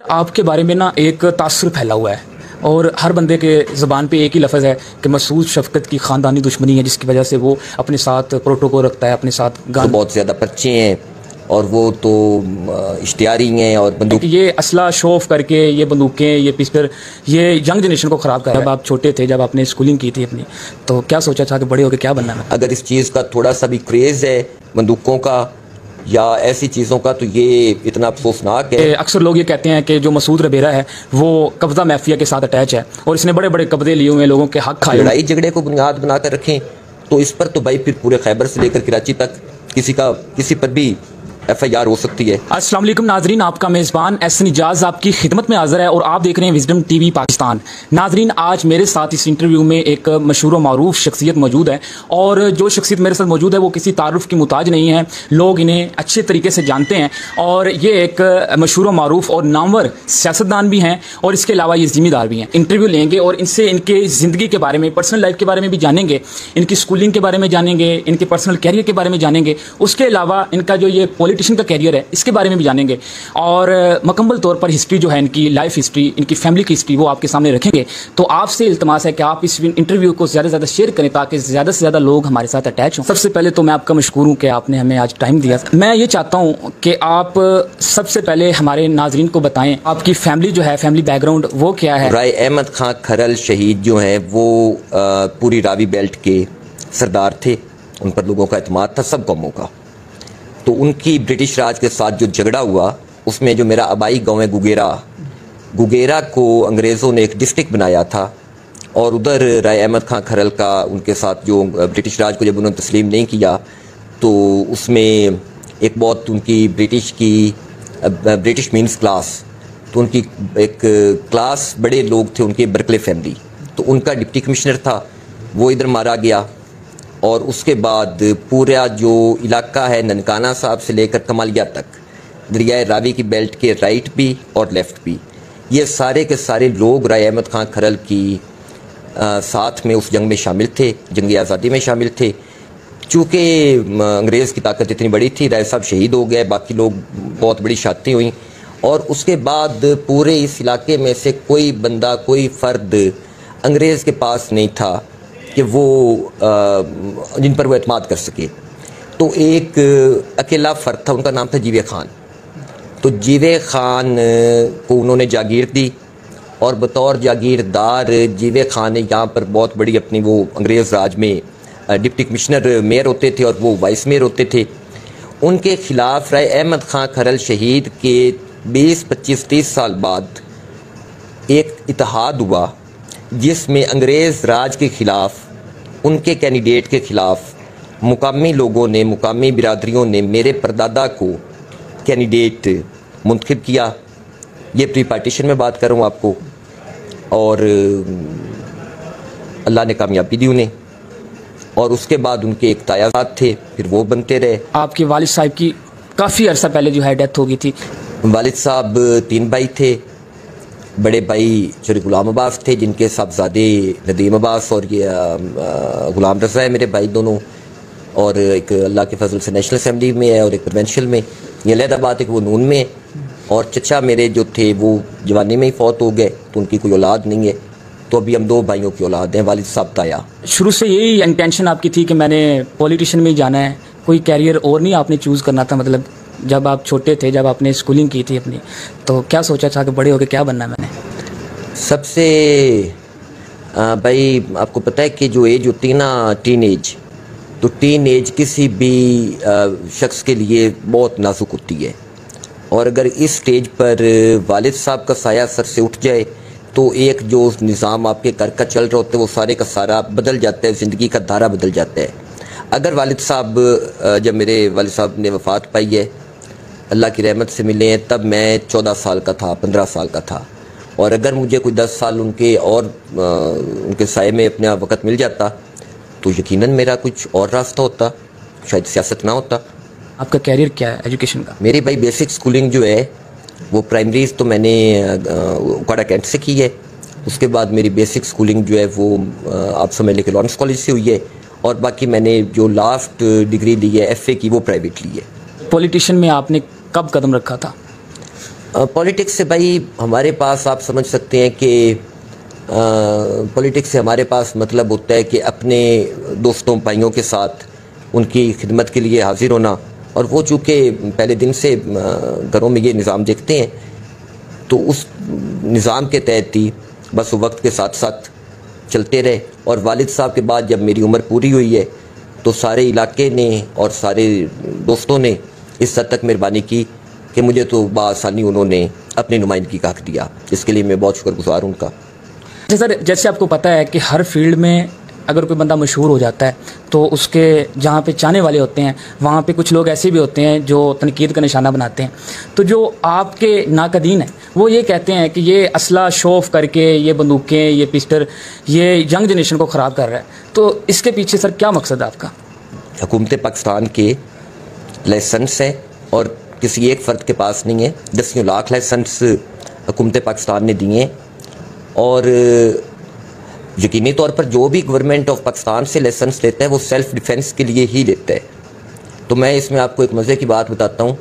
आपके बारे में ना एक तासुर फैला हुआ है और हर बंदे के ज़बान पे एक ही लफ्ज़ है कि मसूद शफ़क़त की ख़ानदानी दुश्मनी है, जिसकी वजह से वो अपने साथ प्रोटोकॉल रखता है, अपने साथ तो बहुत ज़्यादा पर्चे हैं और वो तो इश्तिहारी हैं और बंदूक ये असला शो ऑफ करके ये बंदूकें ये पिस्तर ये यंग जनरेशन को ख़राब कर रहा है। जब आप छोटे थे, जब आपने स्कूलिंग की थी अपनी, तो क्या सोचा था कि बड़े होकर क्या बनना है? अगर इस चीज़ का थोड़ा सा भी क्रेज़ है बंदूकों का या ऐसी चीज़ों का, तो ये इतना अफसोसनाक है। अक्सर लोग ये कहते हैं कि जो मसूद रबेरा है वो कब्ज़ा माफिया के साथ अटैच है और इसने बड़े बड़े कब्जे लिए हुए हैं, लोगों के हक खाए। लड़ाई झगड़े को बुनियाद बनाकर रखें तो इस पर तो भाई फिर पूरे खैबर से लेकर कराची तक किसी पर भी FIR हो सकती है। अस्सलाम वालेकुम नाजरीन, आपका मेज़बान एहसन इजाज़ आपकी खिदमत में हाज़िर है और आप देख रहे हैं विजडम TV पाकिस्तान। नाजरीन, आज मेरे साथ इस इंटरव्यू में एक मशहूर व मारूफ शख्सियत मौजूद है और जो शख्सियत मेरे साथ मौजूद है वो किसी तारुफ की मुताज नहीं है, लोग इन्हें अच्छे तरीके से जानते हैं और ये एक मशहूर व मारूफ और नामवर सियासतदान भी हैं और इसके अलावा ये ज़िम्मेदार भी हैं। इंटरव्यू लेंगे और इनसे इनके ज़िंदगी के बारे में, पर्सनल लाइफ के बारे में भी जानेंगे, इनकी स्कूलिंग के बारे में जानेंगे, इनके पर्सनल कैरियर के बारे में जानेंगे, उसके अलावा इनका जो ये पॉलिटिशियन का कैरियर है इसके बारे में भी जानेंगे और मुकम्मल तौर पर हिस्ट्री जो है इनकी लाइफ हिस्ट्री, इनकी फैमिली की हिस्ट्री वो आपके सामने रखेंगे। तो आपसे इल्तमास है कि आप इस इंटरव्यू को ज़्यादा से ज़्यादा शेयर करें ताकि ज़्यादा से ज़्यादा लोग हमारे साथ अटैच हों। सबसे पहले तो मैं आपका मशकूर हूँ कि आपने हमें आज टाइम दिया। मैं ये चाहता हूँ कि आप सबसे पहले हमारे नाजरीन को बताएं आपकी फैमिली जो है, फैमिली बैकग्राउंड वो क्या है? राय अहमद खां खरल शहीद जो हैं वो पूरी रावी बेल्ट के सरदार थे, उन पर लोगों का एतमाद था सब कौमों का। तो उनकी ब्रिटिश राज के साथ जो झगड़ा हुआ उसमें जो मेरा आबाई गांव है गुगेरा को अंग्रेज़ों ने एक डिस्ट्रिक्ट बनाया था और उधर राय अहमद खां खरल का उनके साथ जो ब्रिटिश राज को जब उन्होंने तस्लीम नहीं किया तो उसमें एक बहुत उनकी ब्रिटिश मीन्स क्लास, तो उनकी एक क्लास बड़े लोग थे उनके बर्कले फैमिली, तो उनका डिप्टी कमिश्नर था वो इधर मारा गया। और उसके बाद पूरा जो इलाका है ननकाना साहब से लेकर कमालिया तक, दरिया रावी की बेल्ट के राइट भी और लेफ़्ट भी, ये सारे के सारे लोग राय अहमद खां खरल की साथ में उस जंग में शामिल थे, जंग आज़ादी में शामिल थे। चूँकि अंग्रेज़ की ताकत इतनी बड़ी थी, राय साहब शहीद हो गए, बाकी लोग बहुत बड़ी शहादतें हुई और उसके बाद पूरे इस इलाके में से कोई बंदा, कोई फ़र्द अंग्रेज़ के पास नहीं था कि वो जिन पर वो एतमाद कर सके। तो एक अकेला फ़र्द था, उनका नाम था जीवे खान। तो जीवे खान को उन्होंने जागीर दी और बतौर जागीरदार जीवे खान ने यहाँ पर बहुत बड़ी अपनी वो अंग्रेज़ राज में डिप्टी कमिश्नर मेयर होते थे और वो वाइस मेयर होते थे। उनके ख़िलाफ़ राय अहमद खां खरल शहीद के 20, 25, 30 साल बाद एक इत्तेहाद हुआ जिसमें अंग्रेज़ राज के ख़िलाफ़, उनके कैंडिडेट के ख़िलाफ़ मुकामी लोगों ने, मुकामी बिरादरियों ने मेरे परदादा को कैंडिडेट मुंतखब किया। ये प्री पार्टीशन में बात कर रहा हूँ आपको, और अल्लाह ने कामयाबी दी उन्हें। और उसके बाद उनके एक तायाजाद थे, फिर वो बनते रहे। आपके वालिद साहब की काफ़ी अर्सा पहले जो है डेथ हो गई थी। वालिद साहब 3 भाई थे। बड़े भाई चोरी गुलाम अब्बास थे जिनके साहबजादे नदीम अब्बास और ये गुलाम रज़ा है मेरे भाई दोनों, और एक अल्लाह के फजल से नेशनल असेंबली में है और एक प्रोविंशियल में। ये अलहदा बात है कि वो नून में, और चचा मेरे जो थे वो जवानी में ही फौत हो गए, तो उनकी कोई औलाद नहीं है। तो अभी हम 2 भाइयों की औलाद हैं, वालिद साहब ताया। शुरू से यही इंटेंशन आपकी थी कि मैंने पॉलिटिशियन में जाना है, कोई कैरियर और नहीं आपने चूज़ करना था? मतलब जब आप छोटे थे, जब आपने स्कूलिंग की थी अपनी, तो क्या सोचा था कि बड़े होकर क्या बनना है मैंने? सबसे भाई आपको पता है कि जो एज होती है ना टीन एज, तो टीन एज किसी भी शख्स के लिए बहुत नाजुक होती है और अगर इस स्टेज पर वालिद साहब का साया सर से उठ जाए तो एक जो निज़ाम आपके घर का चल रहा होता है वो सारे का सारा बदल जाता है, ज़िंदगी का धारा बदल जाता है। अगर वालिद साहब, जब मेरे वालिद साहब ने वफ़ात पाई है, अल्लाह की रहमत से मिले हैं, तब मैं 14 साल का था, 15 साल का था, और अगर मुझे कोई 10 साल उनके और उनके साए में अपना वक़्त मिल जाता तो यकीनन मेरा कुछ और रास्ता होता, शायद सियासत ना होता। आपका कैरियर क्या है एजुकेशन का? मेरी भाई बेसिक स्कूलिंग जो है वो प्राइमरीज तो मैंने उकाड़ा कैंट से की है। उसके बाद मेरी बेसिक स्कूलिंग जो है वो आप समझ लें कि लॉरेंस कॉलेज से हुई है, और बाकी मैंने जो लास्ट डिग्री ली है FA की वो प्राइवेट ली है। पॉलिटिशियन में आपने कब कदम रखा था? पॉलिटिक्स से भाई हमारे पास आप समझ सकते हैं कि पॉलिटिक्स से हमारे पास मतलब होता है कि अपने दोस्तों भाइयों के साथ उनकी खिदमत के लिए हाजिर होना, और वो चूँकि पहले दिन से घरों में ये निज़ाम देखते हैं तो उस निज़ाम के तहत ही बस वो वक्त के साथ साथ चलते रहे। और वालिद साहब के बाद जब मेरी उम्र पूरी हुई है तो सारे इलाके ने और सारे दोस्तों ने इस हद तक मेहरबानी की कि मुझे तो बआसानी उन्होंने अपनी नुमाइंदगी का हक दिया, इसके लिए मैं बहुत शुक्रगुजार हूँ उनका। अच्छा सर, जैसे आपको पता है कि हर फील्ड में अगर कोई बंदा मशहूर हो जाता है तो उसके जहाँ पे चाहने वाले होते हैं वहाँ पे कुछ लोग ऐसे भी होते हैं जो तनकीद का निशाना बनाते हैं। तो जो आपके नाकदीन हैं वो ये कहते हैं कि ये असला शोफ करके ये बंदूकें, ये पिस्टल, ये यंग जनरेशन को ख़राब कर रहा है। तो इसके पीछे सर क्या मकसद है आपका? हुकूमत पाकिस्तान के लाइसेंस है और किसी एक फ़र्द के पास नहीं है। 10 लाख लाइसेंस हुकूमत पाकिस्तान ने दिए हैं और यकीनी तौर पर जो भी गवर्नमेंट ऑफ पाकिस्तान से लाइसेंस लेता है वो सेल्फ़ डिफेंस के लिए ही लेता है। तो मैं इसमें आपको एक मज़े की बात बताता हूँ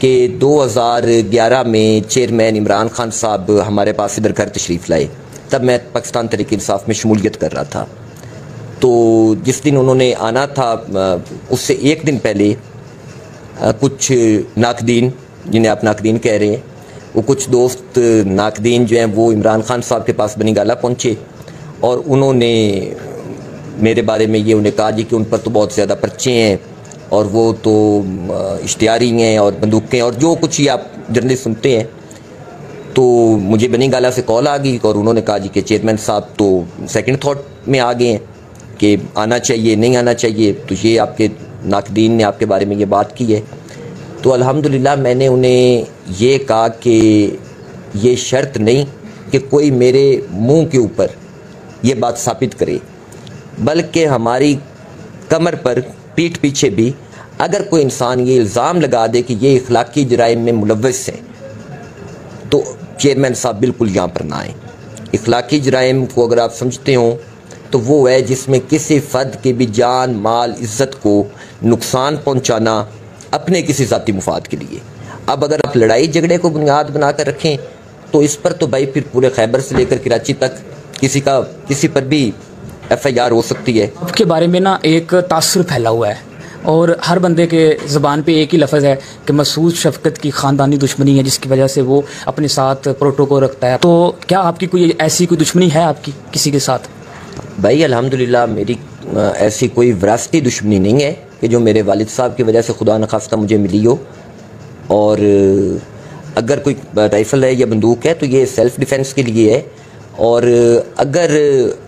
कि 2011 में चेयरमैन इमरान खान साहब हमारे पास इधर घर तशरीफ़ लाए, तब मैं पाकिस्तान तहरीक इंसाफ में शमूलियत कर रहा था। तो जिस दिन उन्होंने आना था उससे एक दिन पहले कुछ नाकदीन, जिन्हें आप नाकदीन कह रहे हैं, वो कुछ दोस्त नाकदीन जो हैं वो इमरान खान साहब के पास बनी गाला पहुँचे और उन्होंने मेरे बारे में ये उन्हें कहा जी कि उन पर तो बहुत ज़्यादा पर्चे हैं और वो तो इश्तिहारी हैं और बंदूकें और जो कुछ ही आप जनरली सुनते हैं। तो मुझे बनी गाला से कॉल आ गई और उन्होंने कहा जी कि चेयरमैन साहब तो सेकंड थॉट में आ गए हैं कि आना चाहिए नहीं आना चाहिए, तो ये आपके नाकदीन ने आपके बारे में ये बात की है। तो अल्हम्दुलिल्लाह मैंने उन्हें ये कहा कि ये शर्त नहीं कि कोई मेरे मुंह के ऊपर ये बात साबित करे, बल्कि हमारी कमर पर पीठ पीछे भी अगर कोई इंसान ये इल्ज़ाम लगा दे कि ये इखलाकी जराइम में मुलव्वस है तो चेयरमैन साहब बिल्कुल यहाँ पर ना आए। इखलाकी जराइम को अगर आप समझते हो तो वो है जिसमें किसी फ़र्द की भी जान, माल, इज़्ज़त को नुकसान पहुँचाना अपने किसी ज़ाती मुफाद के लिए। अब अगर आप लड़ाई झगड़े को बुनियाद बना कर रखें तो इस पर तो भाई फिर पूरे खैबर से लेकर कराची तक किसी पर भी FIR हो सकती है। आपके बारे में ना एक तासुर फैला हुआ है और हर बंदे के ज़बान पे एक ही लफ्ज़ है कि मसूद शफ़क़त की ख़ानदानी दुश्मनी है जिसकी वजह से वो अपने साथ प्रोटोकॉल रखता है। तो क्या आपकी कोई ऐसी कोई दुश्मनी है आपकी किसी के साथ? भाई अल्हम्दुलिल्लाह मेरी ऐसी कोई विरासती दुश्मनी नहीं है कि जो मेरे वालिद साहब की वजह से खुदा न खास्ता मुझे मिली हो। और अगर कोई राइफ़ल है या बंदूक है तो ये सेल्फ़ डिफेंस के लिए है। और अगर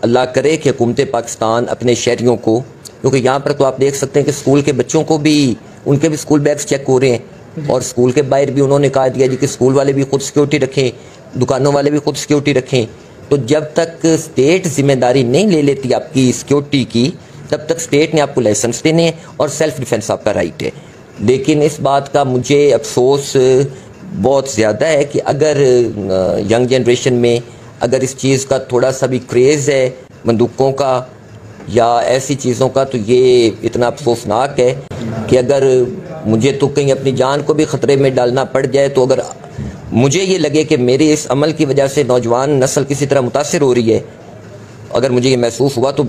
अल्लाह करे कि हुकूमत पाकिस्तान अपने शहरियों को, क्योंकि यहाँ पर तो आप देख सकते हैं कि स्कूल के बच्चों को भी उनके भी स्कूल बैग्स चेक हो रहे हैं और स्कूल के बाहर भी उन्होंने कहा दिया जी कि स्कूल वाले भी खुद सिक्योरिटी रखें, दुकानों वाले भी खुद सिक्योरिटी रखें। तो जब तक स्टेट जिम्मेदारी नहीं ले लेती आपकी सिक्योरिटी की तब तक स्टेट ने आपको लाइसेंस देने हैं और सेल्फ़ डिफेंस आपका राइट है। लेकिन इस बात का मुझे अफसोस बहुत ज़्यादा है कि अगर यंग जनरेशन में अगर इस चीज़ का थोड़ा सा भी क्रेज़ है बंदूकों का या ऐसी चीज़ों का, तो ये इतना अफसोसनाक है कि अगर मुझे तो कहीं अपनी जान को भी ख़तरे में डालना पड़ जाए, तो अगर मुझे ये लगे कि मेरे इस अमल की वजह से नौजवान नस्ल किसी तरह मुतासिर हो रही है, अगर मुझे ये महसूस हुआ तो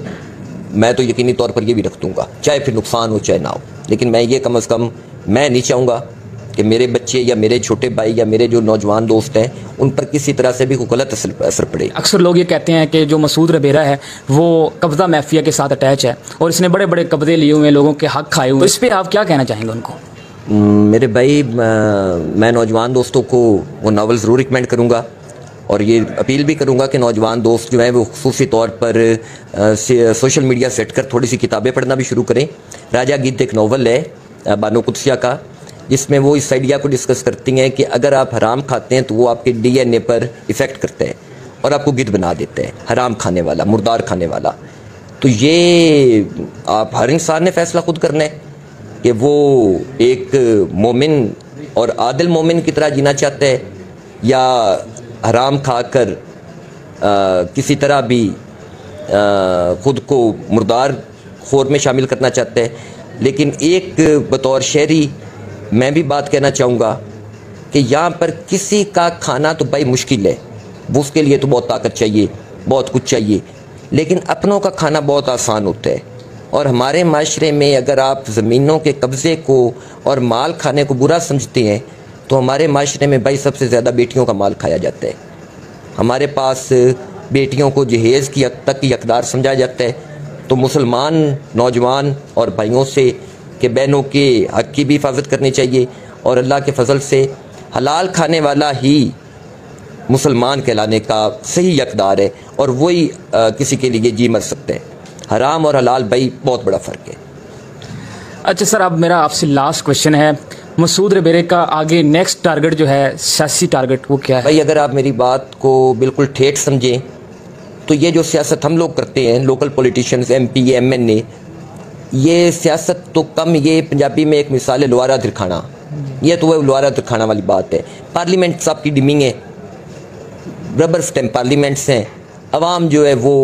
मैं तो यकीनी तौर पर ये भी रख दूँगा, चाहे फिर नुकसान हो चाहे ना हो। लेकिन मैं ये कम अज़ कम मैं नहीं चाहूँगा कि मेरे बच्चे या मेरे छोटे भाई या मेरे जो नौजवान दोस्त हैं उन पर किसी तरह से भी कोई गलत असर पड़े। अक्सर लोग ये कहते हैं कि जो मसूद रबेरा है वो कब्ज़ा माफिया के साथ अटैच है और इसने बड़े बड़े कब्जे लिए हुए हैं, लोगों के हक खाए हुए। तो इस पर आप क्या कहना चाहेंगे उनको? मेरे भाई मैं नौजवान दोस्तों को वो नावल ज़रूर रिकमेंड करूँगा और ये अपील भी करूँगा कि नौजवान दोस्त जो हैं वो खुसूसी तौर पर सोशल मीडिया से हटकर थोड़ी सी किताबें पढ़ना भी शुरू करें। राजा गीत एक नावल है बानो कुदसिया का, जिसमें वो इस आइडिया को डिस्कस करती हैं कि अगर आप हराम खाते हैं तो वो आपके DNA पर इफ़ेक्ट करते हैं और आपको गिद्ध बना देते हैं, हराम खाने वाला, मुर्दार खाने वाला। तो ये आप हर इंसान ने फ़ैसला खुद करना है कि वो एक मोमिन और आदिल मोमिन की तरह जीना चाहता है या हराम खाकर किसी तरह भी ख़ुद को मुर्दार खोर में शामिल करना चाहता है। लेकिन एक बतौर शहरी मैं भी बात कहना चाहूँगा कि यहाँ पर किसी का खाना तो भाई मुश्किल है, वो उसके लिए तो बहुत ताकत चाहिए, बहुत कुछ चाहिए, लेकिन अपनों का खाना बहुत आसान होता है। और हमारे माशरे में अगर आप ज़मीनों के कब्ज़े को और माल खाने को बुरा समझते हैं तो हमारे माशरे में भाई सबसे ज़्यादा बेटियों का माल खाया जाता है। हमारे पास बेटियों को जहेज़ की हद तक हकदार समझा जाता है। तो मुसलमान नौजवान और भाइयों से कि बहनों के हक़ की भी हिफाजत करनी चाहिए और अल्लाह के फजल से हलाल खाने वाला ही मुसलमान कहलाने का सही हकदार है और वही किसी के लिए जी मर सकते हैं। हराम और हलाल भाई बहुत बड़ा फ़र्क है। अच्छा सर, अब मेरा आपसे लास्ट क्वेश्चन है, मसूद रबेरे का आगे नेक्स्ट टारगेट जो है, सियासी टारगेट, वो क्या है? भाई अगर आप मेरी बात को बिल्कुल ठेठ समझें तो ये जो सियासत हम लोग करते हैं, लोकल पॉलिटिशियंस, MP, MNA, ये सियासत तो कम, ये पंजाबी में एक मिसाल है लुआरा दिरखाना। ये तो वह लुआरा दिरखाना वाली बात है। पार्लियामेंट साहब की डिमिंग है, रबर स्टैम्प पार्लियामेंट्स हैं। अवाम जो है वो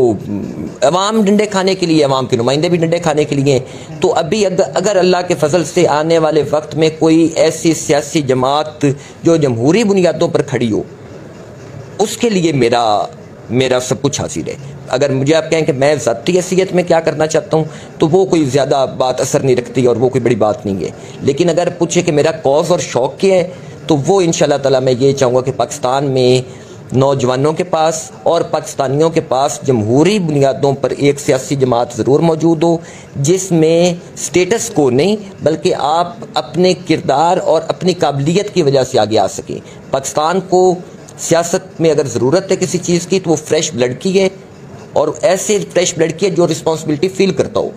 अवाम डंडे खाने के लिए, अवाम के नुमाइंदे भी डंडे खाने के लिए। तो अभी अगर अल्लाह के फजल से आने वाले वक्त में कोई ऐसी सियासी जमात जो जमहूरी बुनियादों पर खड़ी हो, उसके लिए मेरा सब कुछ हासिल है। अगर मुझे आप कहें कि मैं ज़ाती हैसियत में क्या करना चाहता हूँ तो वो कोई ज़्यादा बात असर नहीं रखती और वो कोई बड़ी बात नहीं है। लेकिन अगर पूछे कि मेरा कॉज और शौक़ क्या है तो वो इंशाअल्लाह ताला मैं ये चाहूँगा कि पाकिस्तान में नौजवानों के पास और पाकिस्तानियों के पास जमहूरी बुनियादों पर एक सियासी जमात ज़रूर मौजूद हो, जिसमें स्टेटस को नहीं बल्कि आप अपने किरदार और अपनी काबिलियत की वजह से आगे आ सकें। पाकिस्तान को सियासत में अगर ज़रूरत है किसी चीज़ की तो वो फ्रेश ब्लड की है, और ऐसे फ्रेश ब्लड की है जो रिस्पॉन्सिबिलिटी फील करता हो,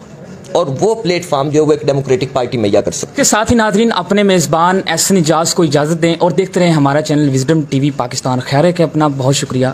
और वो प्लेटफॉर्म जो है वो एक डेमोक्रेटिक पार्टी मुहैया कर सकते हैं। के साथ ही नाजरीन अपने मेज़बान एहसन इजाज़ को इजाज़त दें और देखते रहें हमारा चैनल विजडम TV पाकिस्तान। खैर है कि अपना बहुत शुक्रिया।